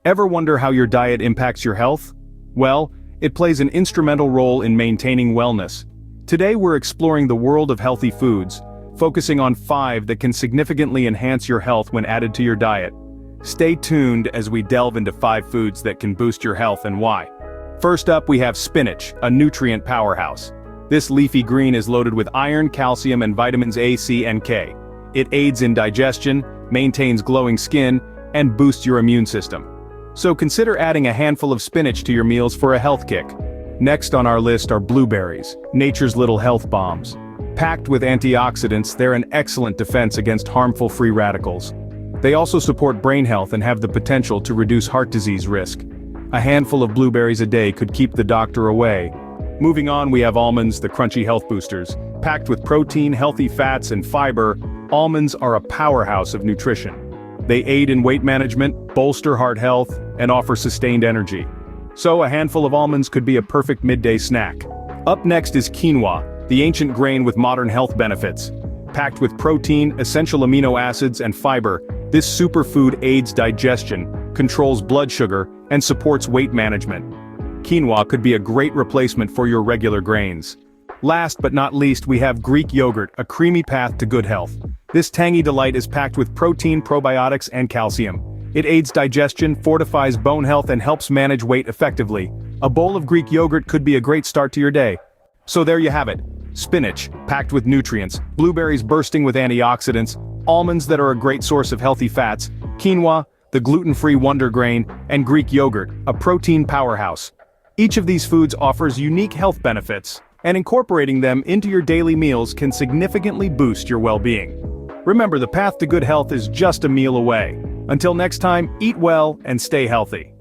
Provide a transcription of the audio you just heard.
Ever wonder how your diet impacts your health? Well, it plays an instrumental role in maintaining wellness. Today we're exploring the world of healthy foods, focusing on 5 that can significantly enhance your health when added to your diet. Stay tuned as we delve into 5 foods that can boost your health and why. First up, we have spinach, a nutrient powerhouse. This leafy green is loaded with iron, calcium, and vitamins A, C, and K. It aids in digestion, maintains glowing skin, and boosts your immune system. So consider adding a handful of spinach to your meals for a health kick. Next on our list are blueberries, nature's little health bombs. Packed with antioxidants, they're an excellent defense against harmful free radicals. They also support brain health and have the potential to reduce heart disease risk. A handful of blueberries a day could keep the doctor away. Moving on, we have almonds, the crunchy health boosters. Packed with protein, healthy fats, and fiber, almonds are a powerhouse of nutrition. They aid in weight management, bolster heart health, and offer sustained energy. So a handful of almonds could be a perfect midday snack. Up next is quinoa, the ancient grain with modern health benefits. Packed with protein, essential amino acids, and fiber, this superfood aids digestion, controls blood sugar, and supports weight management. Quinoa could be a great replacement for your regular grains. Last but not least, we have Greek yogurt, a creamy path to good health. This tangy delight is packed with protein, probiotics, and calcium. It aids digestion, fortifies bone health, and helps manage weight effectively. A bowl of Greek yogurt could be a great start to your day. So there you have it. Spinach, packed with nutrients, blueberries bursting with antioxidants, almonds that are a great source of healthy fats, quinoa, the gluten-free wonder grain, and Greek yogurt, a protein powerhouse. Each of these foods offers unique health benefits, and incorporating them into your daily meals can significantly boost your well-being. Remember, the path to good health is just a meal away. Until next time, eat well and stay healthy.